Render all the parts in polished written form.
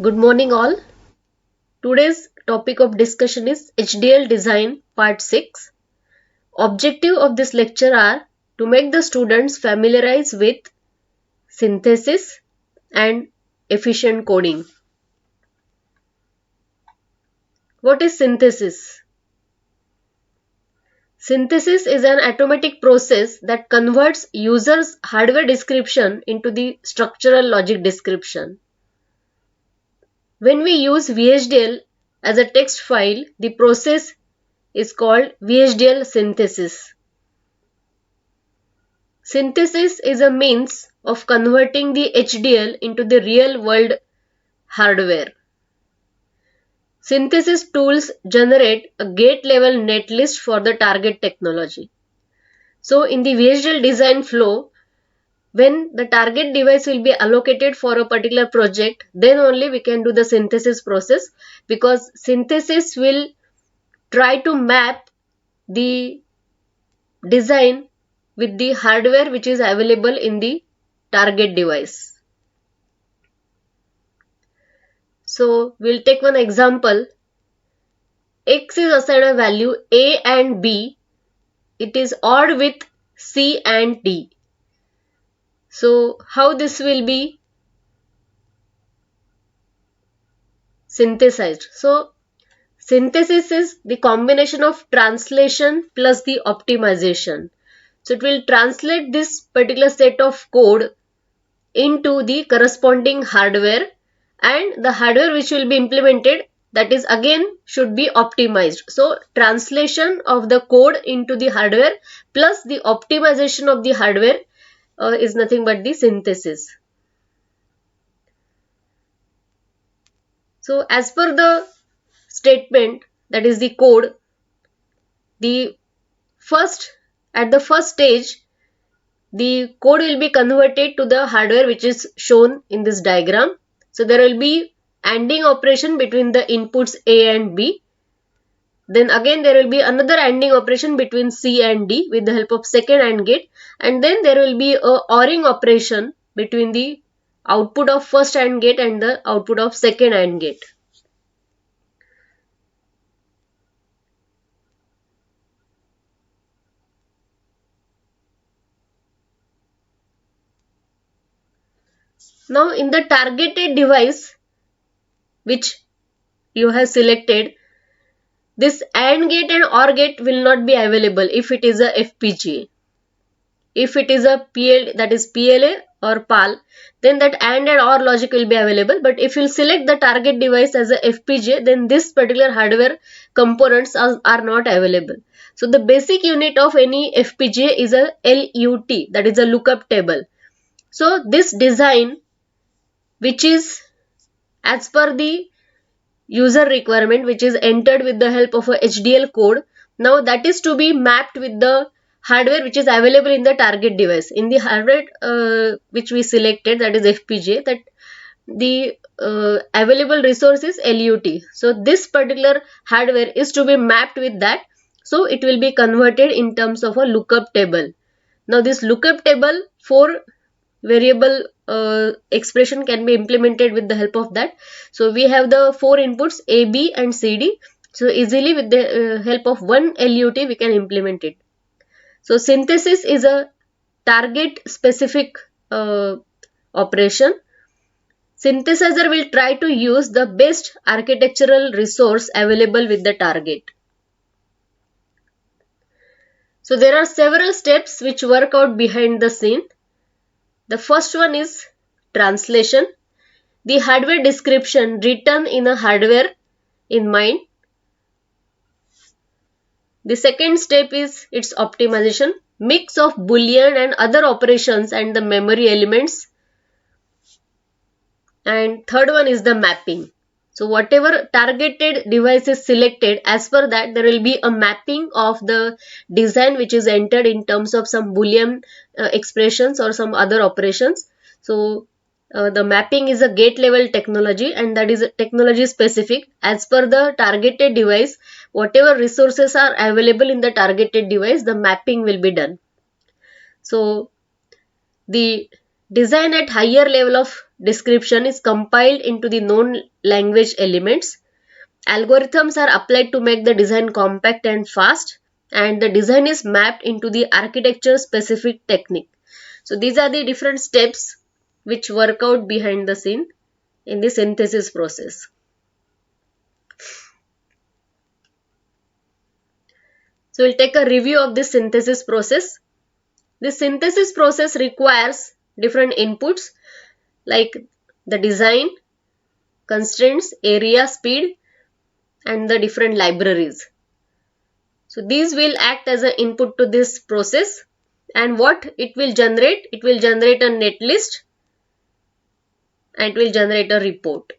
Good morning, all. Today's topic of discussion is HDL design part 6. Objective of this lecture are to make the students familiarize with synthesis and efficient coding. What is synthesis? Synthesis is an automatic process that converts user's hardware description into the structural logic description. When we use VHDL as a text file, the process is called VHDL synthesis. Synthesis is a means of converting the HDL into the real world hardware. Synthesis tools generate a gate level netlist for the target technology. So in the VHDL design flow, when the target device will be allocated for a particular project, then only we can do the synthesis process, because synthesis will try to map the design with the hardware which is available in the target device. So we'll take one example. X is assigned a value A and B. It is odd with C and D. So how this will be synthesized? So synthesis is the combination of translation plus the optimization. So it will translate this particular set of code into the corresponding hardware, and the hardware which will be implemented, that is again should be optimized. So translation of the code into the hardware plus the optimization of the hardware is nothing but the synthesis. So as per the statement, that is the code, the first at the first stage the code will be converted to the hardware which is shown in this diagram. So there will be ANDing operation between the inputs A and B. Then again there will be another ANDing operation between C and D with the help of second AND gate, and then there will be a ORing operation between the output of first AND gate and the output of second AND gate. Now in the targeted device which you have selected, this AND gate and OR gate will not be available if it is a FPGA. If it is a PL, that is PLA or PAL, then that AND and OR logic will be available. But if you select the target device as a FPGA, then this particular hardware components are not available. So the basic unit of any FPGA is a LUT, that is a lookup table. So this design, which is as per the user requirement, which is entered with the help of a HDL code, now that is to be mapped with the hardware which is available in the target device. In the hardware which we selected, that is FPGA, that the available resource is LUT. So this particular hardware is to be mapped with that. So it will be converted in terms of a lookup table. Now this lookup table, 4 variable expression can be implemented with the help of that. So we have the 4 inputs A, B and C, D. So easily with the help of one LUT we can implement it. So synthesis is a target specific operation. Synthesizer will try to use the best architectural resource available with the target. So there are several steps which work out behind the scene. The first one is translation. The hardware description written in a hardware in mind. The second step is its optimization. Mix of boolean and other operations and the memory elements. And third one is the mapping. So whatever targeted device is selected, as per that there will be a mapping of the design which is entered in terms of some boolean expressions or some other operations. So the mapping is a gate level technology, and that is technology specific. As per the targeted device, whatever resources are available in the targeted device, the mapping will be done. So the design at higher level of description is compiled into the known language elements. Algorithms are applied to make the design compact and fast, and the design is mapped into the architecture specific technique. So these are the different steps which work out behind the scene in the synthesis process. So we'll take a review of this synthesis process. The synthesis process requires different inputs like the design, constraints, area, speed, and the different libraries. So these will act as an input to this process, and what it will generate? It will generate a netlist and it will generate a report.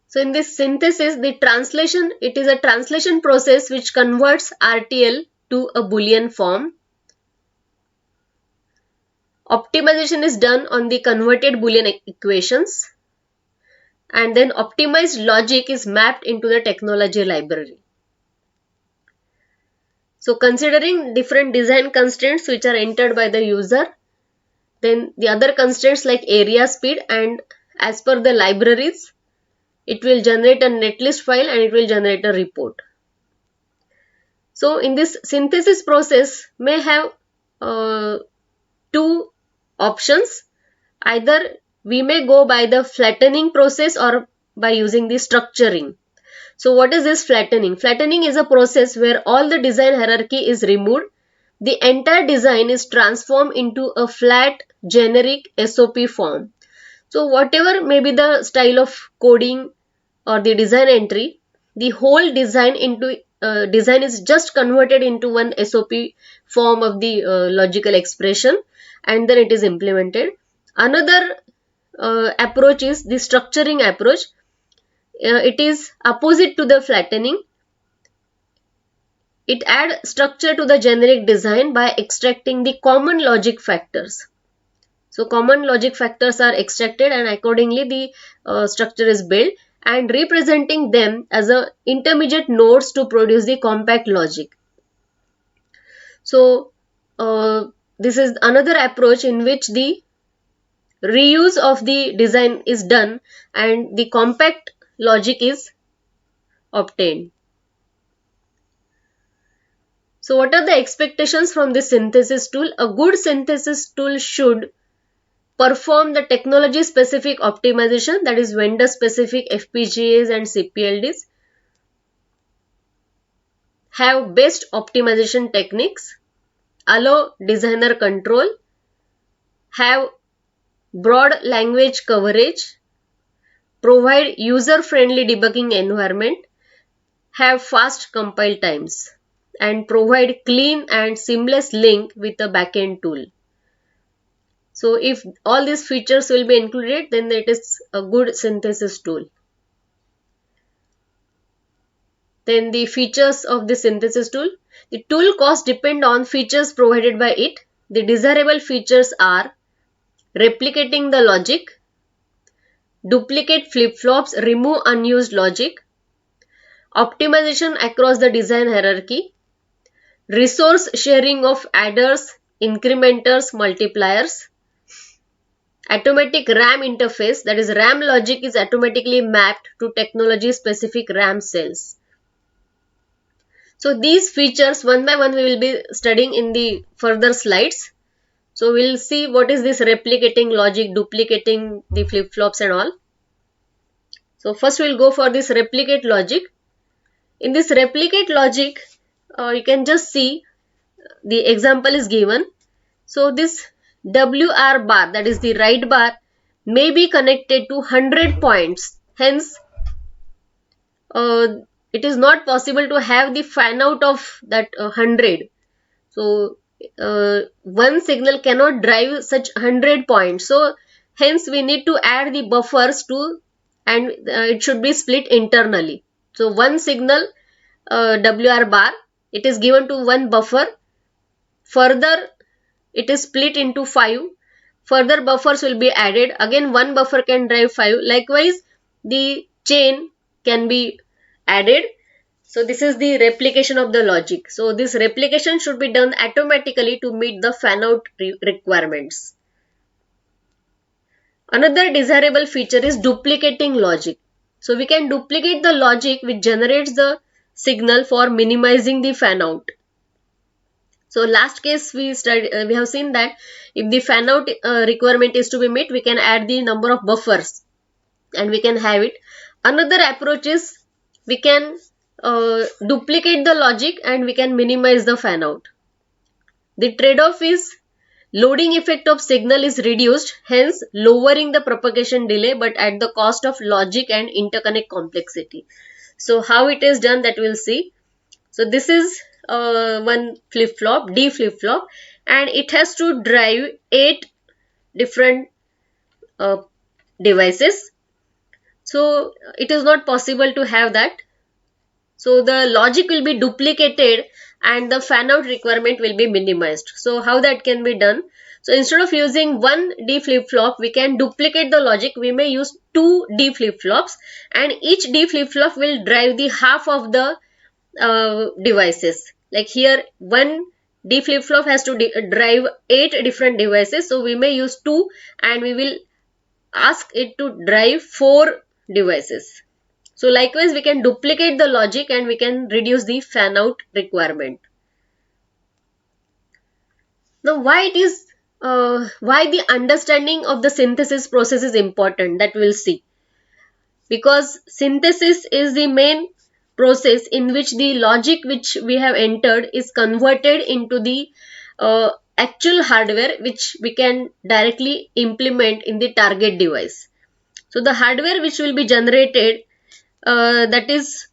So in this synthesis, it is a translation process which converts RTL to a Boolean form. Optimization is done on the converted Boolean equations, and then optimized logic is mapped into the technology library. So considering different design constraints which are entered by the user, then the other constraints like area, speed, and as per the libraries, it will generate a netlist file and it will generate a report. So in this synthesis process may have two options. Either we may go by the flattening process or by using the structuring. So what is this flattening? Flattening is a process where all the design hierarchy is removed. The entire design is transformed into a flat generic SOP form. So whatever may be the style of coding or the design entry, the whole design is just converted into one SOP form of the logical expression, and then it is implemented. Another approach is the structuring approach. It is opposite to the flattening. It adds structure to the generic design by extracting the common logic factors. So common logic factors are extracted and accordingly the structure is built, and representing them as a intermediate nodes to produce the compact logic. So this is another approach in which the reuse of the design is done and the compact logic is obtained. So what are the expectations from this synthesis tool? A good synthesis tool should perform the technology specific optimization, that is vendor specific FPGAs and CPLDs, have best optimization techniques, allow designer control, have broad language coverage, provide user friendly debugging environment, have fast compile times, and provide clean and seamless link with a backend tool. So if all these features will be included, then it is a good synthesis tool. Then the features of the synthesis tool. The tool cost depend on features provided by it. The desirable features are replicating the logic, duplicate flip-flops, remove unused logic, optimization across the design hierarchy, resource sharing of adders, incrementers, multipliers, automatic RAM interface, that is RAM logic is automatically mapped to technology specific RAM cells. So these features one by one we will be studying in the further slides. So we'll see what is this replicating logic, duplicating the flip-flops and all. So first we'll go for this replicate logic. In this replicate logic, you can just see the example is given. So this WR bar, that is the write bar, may be connected to 100 points. Hence, it is not possible to have the fan out of that 100. So one signal cannot drive such 100 points. So hence we need to add the buffers to, and it should be split internally. So one signal WR bar, it is given to one buffer. Further it is split into 5. Further buffers will be added. Again one buffer can drive 5. Likewise the chain can be added. So this is the replication of the logic. So this replication should be done automatically to meet the fan out requirements. Another desirable feature is duplicating logic. So we can duplicate the logic which generates the signal for minimizing the fan out. So last case we have seen that if the fan out requirement is to be met, we can add the number of buffers and we can have it. Another approach is we can duplicate the logic and we can minimize the fan out. The trade-off is loading effect of signal is reduced, hence lowering the propagation delay, but at the cost of logic and interconnect complexity. So how it is done, that we'll see. So this is one flip-flop, D flip-flop, and it has to drive 8 different uh, devices. So it is not possible to have that. So the logic will be duplicated and the fan out requirement will be minimized. So how that can be done? So instead of using one D flip-flop, we can duplicate the logic. We may use 2 D flip-flops, and each D flip-flop will drive the half of the devices. Like here, one D flip-flop has to drive 8 different devices. So we may use 2 and we will ask it to drive 4 devices. So likewise, we can duplicate the logic and we can reduce the fan out requirement. Now, why the understanding of the synthesis process is important, that we'll see. Because synthesis is the main process in which the logic which we have entered is converted into the actual hardware which we can directly implement in the target device. So the hardware which will be generated, that is,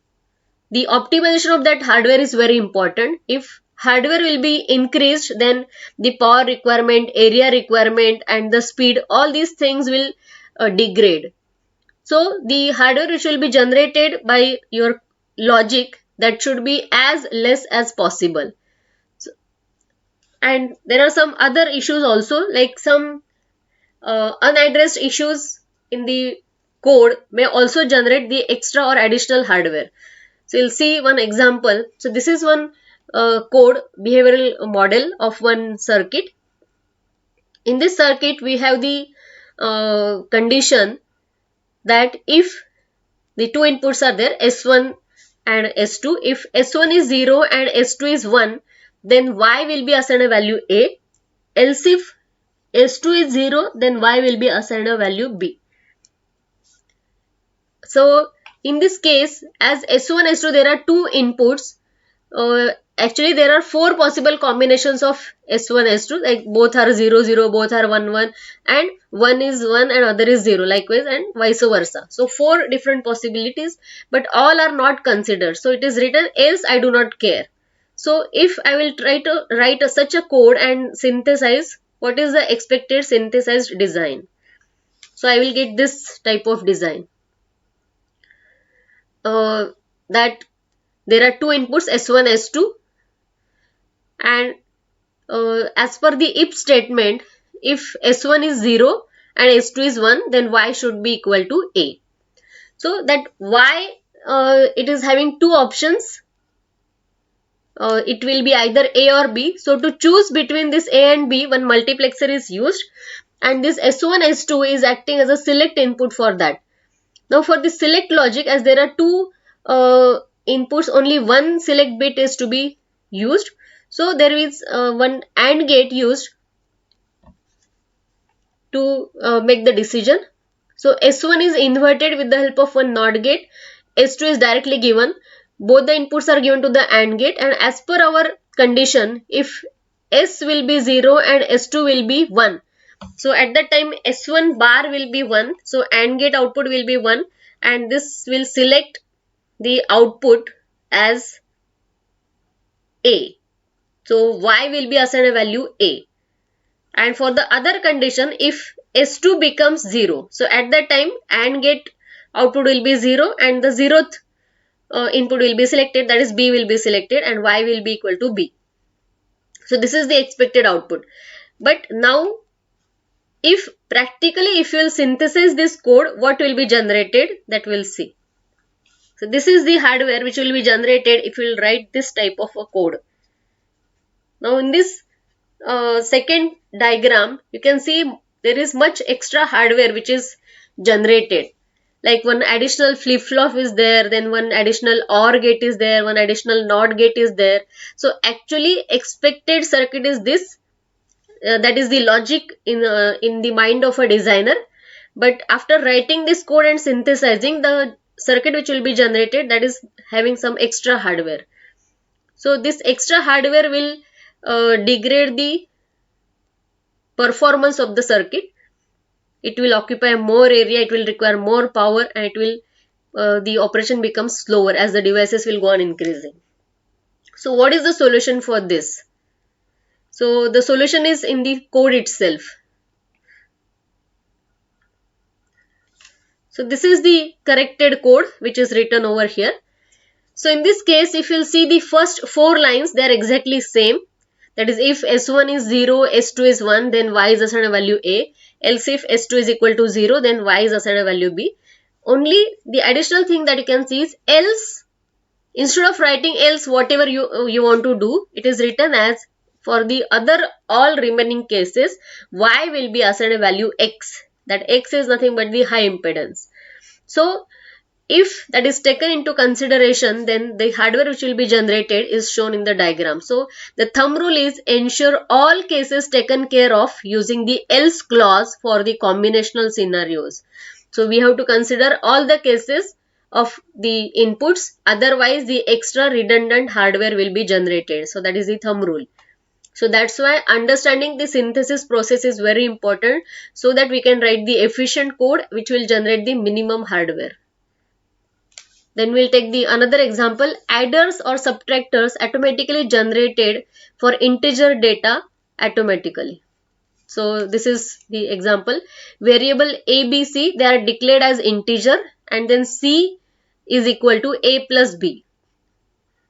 the optimization of that hardware is very important. If hardware will be increased, then the power requirement, area requirement, and the speed, all these things will degrade. So the hardware which will be generated by your logic, that should be as less as possible. So, and there are some other issues also, like some unaddressed issues in the code may also generate the extra or additional hardware. So you'll see one example. So this is one code behavioral model of one circuit. In this circuit, we have the condition that if the two inputs are there, S1 and S2, if S1 is 0 and S2 is 1, then Y will be assigned a value A. Else if S2 is 0, then Y will be assigned a value B. So in this case, as S1, S2, there are two inputs. Actually, there are 4 possible combinations of S1, S2, like both are 0, 0, both are 1, 1, and one is 1 and other is 0, likewise, and vice versa. So 4 different possibilities, but all are not considered. So it is written, else I do not care. So if I will try to write such a code and synthesize, what is the expected synthesized design? So I will get this type of design. That there are two inputs, S1, S2, and as per the if statement, if S1 is 0 and S2 is 1, then Y should be equal to A. So that Y, it is having two options. It will be either A or B. So to choose between this A and B, one multiplexer is used, and this S1, S2 is acting as a select input for that. Now for the select logic, as there are two inputs, only one select bit is to be used. So there is one AND gate used to make the decision. So S1 is inverted with the help of one NOT gate. S2 is directly given. Both the inputs are given to the AND gate, and as per our condition, if S will be 0 and S2 will be 1. So at that time S1 bar will be 1. So AND gate output will be 1, and this will select the output as A. So Y will be assigned a value A. And for the other condition, if S2 becomes 0, so at that time AND gate output will be 0 and the 0th input will be selected, that is B will be selected, and Y will be equal to B. So this is the expected output. But now if practically if you will synthesize this code, what will be generated, that we'll see. So this is the hardware which will be generated if you will write this type of a code. Now in this second diagram, you can see there is much extra hardware which is generated. Like one additional flip-flop is there, then one additional OR gate is there, one additional NOT gate is there. So actually expected circuit is this, that is the logic in the mind of a designer. But after writing this code and synthesizing, the circuit which will be generated, that is having some extra hardware. So this extra hardware will degrade the performance of the circuit. It will occupy more area, it will require more power, and it will the operation becomes slower as the devices will go on increasing. So what is the solution for this? So the solution is in the code itself. So this is the corrected code which is written over here. So in this case, if you'll see the first 4 lines, they are exactly same. That is, if S1 is 0, S2 is 1, then Y is assigned a value A. Else if S2 is equal to 0, then Y is assigned a value B. Only the additional thing that you can see is else. Instead of writing else whatever you want to do, it is written as for the other all remaining cases, Y will be assigned a value X. That X is nothing but the high impedance. So if that is taken into consideration, then the hardware which will be generated is shown in the diagram. So the thumb rule is ensure all cases taken care of using the else clause for the combinational scenarios. So we have to consider all the cases of the inputs, otherwise the extra redundant hardware will be generated. So that is the thumb rule. So that's why understanding the synthesis process is very important, so that we can write the efficient code which will generate the minimum hardware. Then we'll take the another example. Adders or subtractors automatically generated for integer data automatically. So this is the example. Variable A, B, C, they are declared as integer, and then C is equal to A plus B.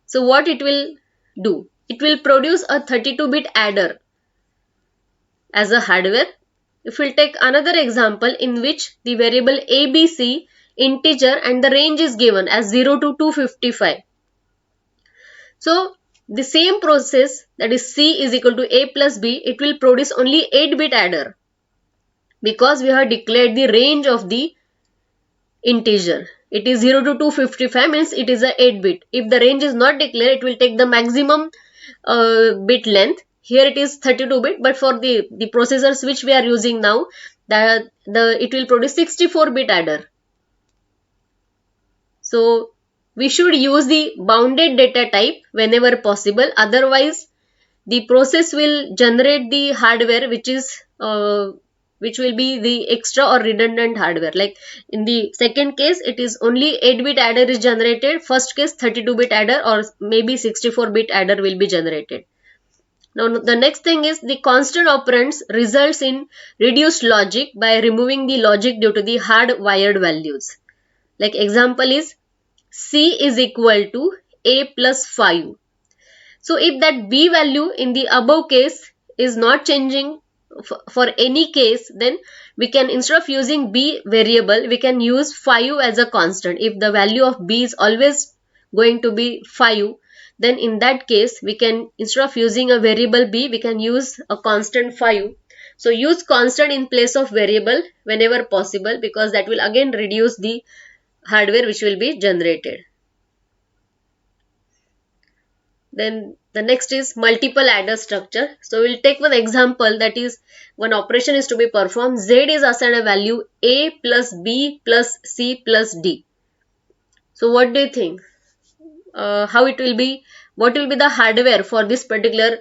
So what it will do? It will produce a 32-bit adder as a hardware. If we'll take another example in which the variable ABC integer and the range is given as 0 to 255. So the same process, that is C is equal to A plus B, it will produce only 8-bit adder because we have declared the range of the integer. It is 0 to 255 means it is a 8-bit. If the range is not declared, it will take the maximum bit length. Here it is 32-bit, but for the processors which we are using now, it will produce 64-bit adder. So we should use the bounded data type whenever possible. Otherwise, the process will generate the hardware which will be the extra or redundant hardware. Like in the second case, it is only 8-bit adder is generated. First case, 32-bit adder or maybe 64-bit adder will be generated. Now the next thing is the constant operands results in reduced logic by removing the logic due to the hard-wired values. Like example is C is equal to A plus 5. So if that B value in the above case is not changing for any case, then we can, instead of using B variable, we can use 5 as a constant. If the value of B is always going to be 5, then in that case we can, instead of using a variable B, we can use a constant 5. So use constant in place of variable whenever possible, because that will again reduce the hardware which will be generated. Then the next is multiple adder structure. So we'll take one example, that is one operation is to be performed. Z is assigned a value A plus B plus C plus D. So what do you think? How it will be? What will be the hardware for this particular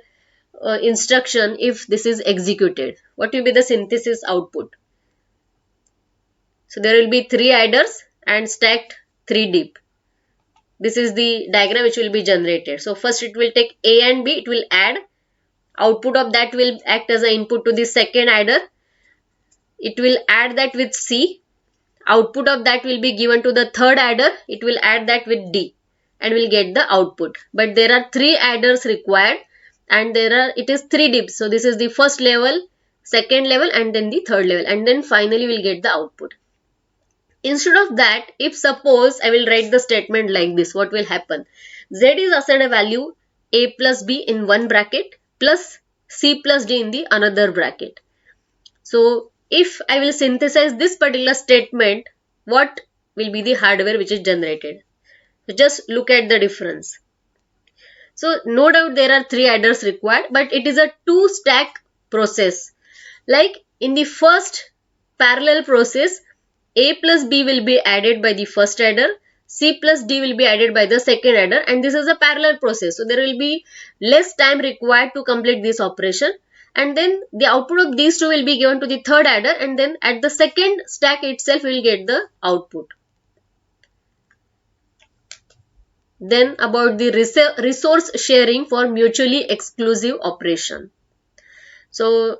instruction if this is executed? What will be the synthesis output? So there will be 3 adders and stacked 3 deep. This is the diagram which will be generated. So first it will take A and B, it will add. Output of that will act as an input to the second adder. It will add that with C. Output of that will be given to the third adder. It will add that with D and will get the output. But there are 3 adders required, and it is 3 dips. So this is the first level, second level, and then the third level, and then finally we'll get the output. Instead of that, if suppose I will write the statement like this, what will happen? Z is assigned a value A plus B in one bracket plus C plus D in the another bracket. So if I will synthesize this particular statement, what will be the hardware which is generated? So just look at the difference. So no doubt there are 3 adders required, but it is a 2-stack process. Like in the first parallel process, A plus B will be added by the first adder, C plus D will be added by the second adder, and this is a parallel process. So there will be less time required to complete this operation, and then the output of these two will be given to the third adder, and then at the second stack itself we will get the output. Then about the resource sharing for mutually exclusive operation. So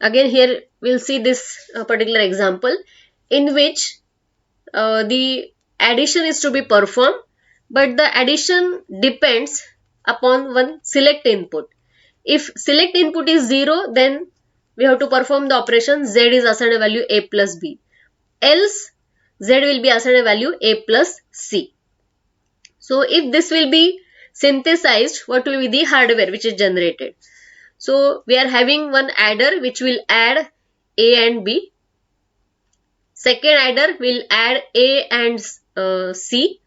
again here we'll see this particular example in which the addition is to be performed, but the addition depends upon one select input. If select input is 0, then we have to perform the operation z is assigned a value a plus b, else z will be assigned a value a plus c. So if this will be synthesized, what will be the hardware which is generated? So we are having one adder which will add a and b. Second adder will add a and c.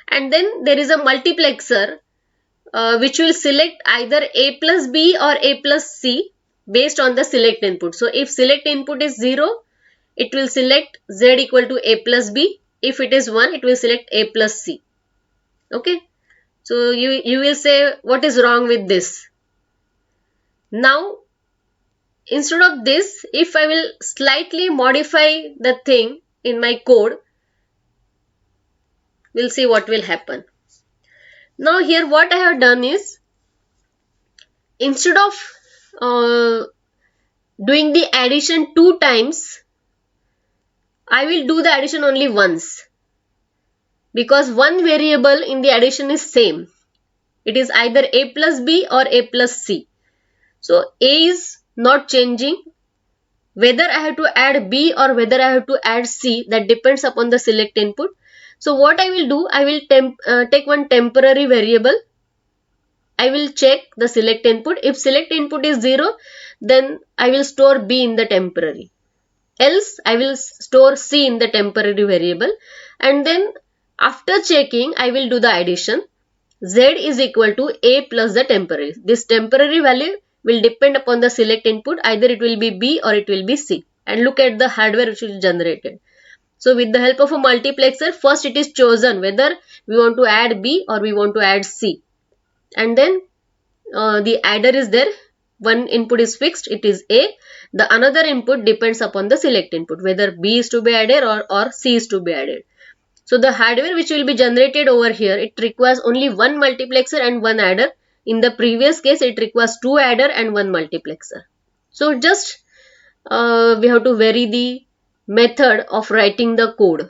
And then there is a multiplexer which will select either a plus b or a plus c based on the select input. So if select input is 0, it will select z equal to a plus b. If it is 1, it will select a plus c. Okay. So you will say, what is wrong with this? Now, instead of this, if I will slightly modify the thing in my code, we'll see what will happen. Now here what I have done is, instead of doing the addition 2 times, I will do the addition only once, because one variable in the addition is same. It is either a plus b or a plus c. So a is not changing. Whether I have to add b or whether I have to add c, that depends upon the select input. So what I will do, I will take one temporary variable. I will check the select input. If select input is 0, then I will store b in the temporary. Else I will store c in the temporary variable, and then after checking I will do the addition. Z is equal to a plus the temporary. This temporary value will depend upon the select input. Either it will be b or it will be c. And look at the hardware which is generated. So with the help of a multiplexer, first it is chosen whether we want to add b or we want to add c. And then the adder is there. One input is fixed, it is a. The another input depends upon the select input, whether b is to be added or c is to be added. So the hardware which will be generated over here, it requires only one multiplexer and one adder. In the previous case, it requires 2 adder and 1 multiplexer. So just we have to vary the method of writing the code.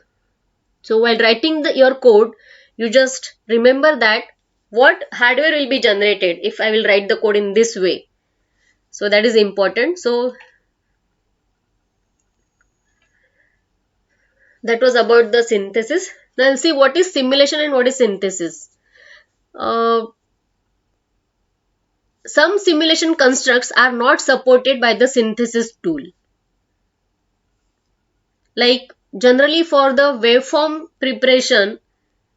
So while writing your code, you just remember that what hardware will be generated if I will write the code in this way. So that is important. So that was about the synthesis. Now we'll see what is simulation and what is synthesis. Some simulation constructs are not supported by the synthesis tool. Like generally for the waveform preparation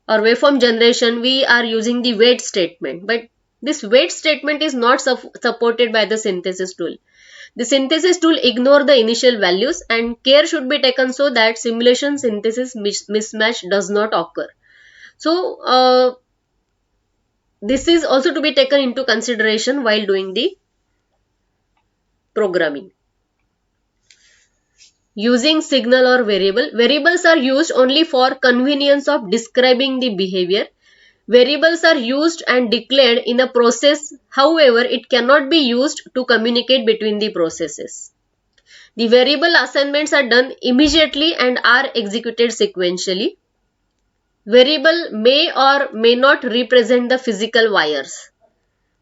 or waveform generation, we are using the wait statement, but this wait statement is not supported by the synthesis tool. The synthesis tool ignore the initial values, and care should be taken so that simulation synthesis mismatch does not occur. So this is also to be taken into consideration while doing the programming. Using signal or variable. Variables are used only for convenience of describing the behavior. Variables are used and declared in a process, however, it cannot be used to communicate between the processes. The variable assignments are done immediately and are executed sequentially. Variable may or may not represent the physical wires.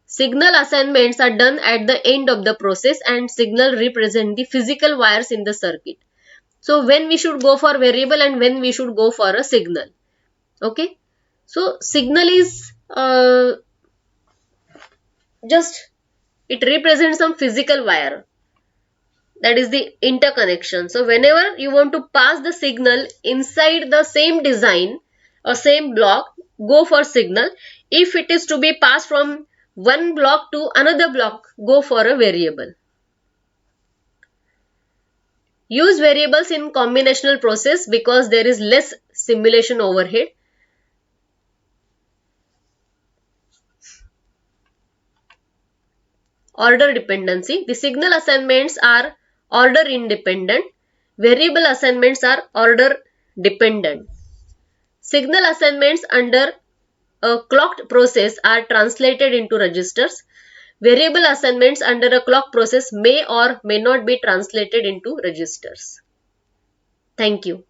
Signal assignments are done at the end of the process, and signal represent the physical wires in the circuit. So when we should go for variable and when we should go for a signal. Okay. So signal is just, it represents some physical wire. That is the interconnection. So whenever you want to pass the signal inside the same design or same block, go for signal. If it is to be passed from one block to another block, go for a variable. Use variables in combinational process because there is less simulation overhead. Order dependency. The signal assignments are order independent. Variable assignments are order dependent. Signal assignments under a clocked process are translated into registers. Variable assignments under a clock process may or may not be translated into registers. Thank you.